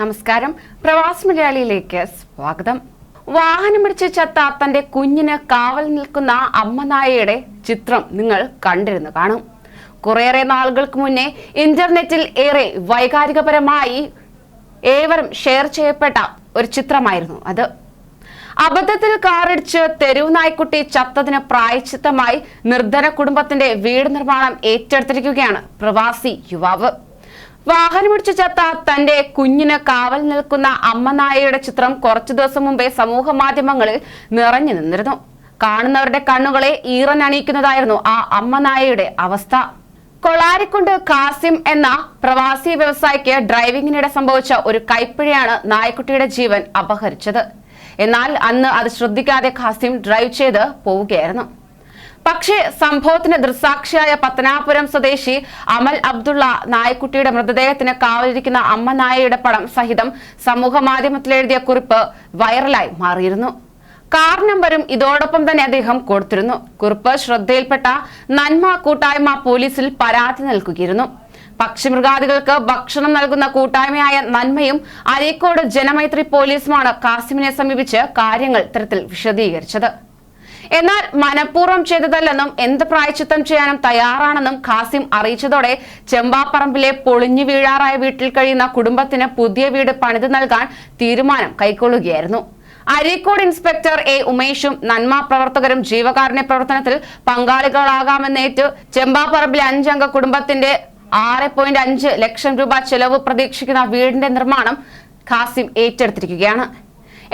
നമസ്കാരം. പ്രവാസി മലയാളിയിലേക്ക് സ്വാഗതം. വാഹനമിടിച്ച് ചത്ത തന്റെ കുഞ്ഞിന് കാവൽ നിൽക്കുന്ന അമ്മ നായയുടെ ചിത്രം നിങ്ങൾ കണ്ടിരുന്നു കാണും. കുറേയേറെ നാളുകൾക്ക് മുന്നേ ഇന്റർനെറ്റിൽ ഏറെ വൈകാരികപരമായി ഏവരും ഷെയർ ചെയ്യപ്പെട്ട ഒരു ചിത്രമായിരുന്നു അത്. അബദ്ധത്തിൽ കാറിടിച്ച് തെരുവ് നായ്ക്കുട്ടി ചത്തതിന് പ്രായശ്ചിത്തമായി നിർധന കുടുംബത്തിന്റെ വീട് നിർമ്മാണം ഏറ്റെടുത്തിരിക്കുകയാണ് പ്രവാസി യുവാവ്. വാഹനമിടിച്ച് ചത്ത തന്റെ കുഞ്ഞിന് കാവൽ നിൽക്കുന്ന അമ്മ നായയുടെ ചിത്രം കുറച്ചു ദിവസം മുമ്പേ സമൂഹ മാധ്യമങ്ങളിൽ നിറഞ്ഞു നിന്നിരുന്നു. കാണുന്നവരുടെ കണ്ണുകളെ ഈറനണിയിക്കുന്നതായിരുന്നു ആ അമ്മ നായയുടെ അവസ്ഥ. കൊളാരിക്കുണ്ട് കാസിം എന്ന പ്രവാസി വ്യവസായിക്ക് ഡ്രൈവിംഗിനിടെ സംഭവിച്ച ഒരു കൈപ്പിഴയാണ് നായ്ക്കുട്ടിയുടെ ജീവൻ അപഹരിച്ചത്. എന്നാൽ അന്ന് അത് ശ്രദ്ധിക്കാതെ കാസിം ഡ്രൈവ് ചെയ്ത് പോവുകയായിരുന്നു. പക്ഷേ സംഭവത്തിന് ദൃക്സാക്ഷിയായ പത്തനാപുരം സ്വദേശി അമൽ അബ്ദുള്ള നായ്ക്കുട്ടിയുടെ മൃതദേഹത്തിന് കാവലിരിക്കുന്ന അമ്മ നായയുടെ പടം സഹിതം സമൂഹ മാധ്യമത്തിൽ എഴുതിയ കുറിപ്പ് വൈറലായി മാറിയിരുന്നു. കാർ നമ്പരും ഇതോടൊപ്പം തന്നെ അദ്ദേഹം കൊടുത്തിരുന്നു. കുറിപ്പ് ശ്രദ്ധയിൽപ്പെട്ട നന്മ കൂട്ടായ്മ പോലീസിൽ പരാതി നൽകുകയായിരുന്നു. പക്ഷിമൃഗാദികൾക്ക് ഭക്ഷണം നൽകുന്ന കൂട്ടായ്മയായ നന്മയും അരീക്കോട് ജനമൈത്രി പോലീസുമാണ് കാസിമിനെ സമീപിച്ച് കാര്യങ്ങൾ ഇത്തരത്തിൽ വിശദീകരിച്ചത്. എന്നാൽ മനഃപൂർവ്വം ചെയ്തതല്ലെന്നും എന്ത് പ്രായശ്ചിത്തം ചെയ്യാനും തയ്യാറാണെന്നും കാസിം അറിയിച്ചതോടെ ചെമ്പാപ്പറമ്പിലെ പൊളിഞ്ഞു വീഴാറായ വീട്ടിൽ കഴിയുന്ന കുടുംബത്തിന് പുതിയ വീട് പണിത് നൽകാൻ തീരുമാനം കൈക്കൊള്ളുകയായിരുന്നു. അരീക്കോട് ഇൻസ്പെക്ടർ എ ഉമേഷും നന്മ പ്രവർത്തകരും ജീവകാരുണ്യ പ്രവർത്തനത്തിൽ പങ്കാളികളാകാമെന്നേറ്റ് ചെമ്പാപ്പറമ്പിലെ 5 അംഗ കുടുംബത്തിന്റെ 6.5 ലക്ഷം രൂപ ചെലവ് പ്രതീക്ഷിക്കുന്ന വീടിന്റെ നിർമ്മാണം കാസിം ഏറ്റെടുത്തിരിക്കുകയാണ്.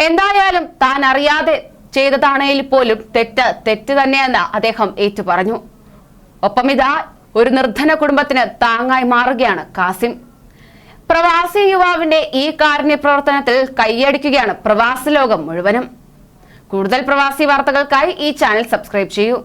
എന്തായാലും താൻ അറിയാതെ ചെയ്തതാണെങ്കിൽ പോലും തെറ്റ് തന്നെയെന്ന് അദ്ദേഹം ഏറ്റുപറഞ്ഞു. ഒപ്പം ഇതാ ഒരു നിർധന കുടുംബത്തിന് താങ്ങായി മാറുകയാണ് കാസിം. പ്രവാസി യുവാവിന്റെ ഈ കാരുണ്യ പ്രവർത്തനത്തിൽ കൈയടിക്കുകയാണ് പ്രവാസി ലോകം മുഴുവനും. കൂടുതൽ പ്രവാസി വാർത്തകൾക്കായി ഈ ചാനൽ സബ്സ്ക്രൈബ് ചെയ്യൂ.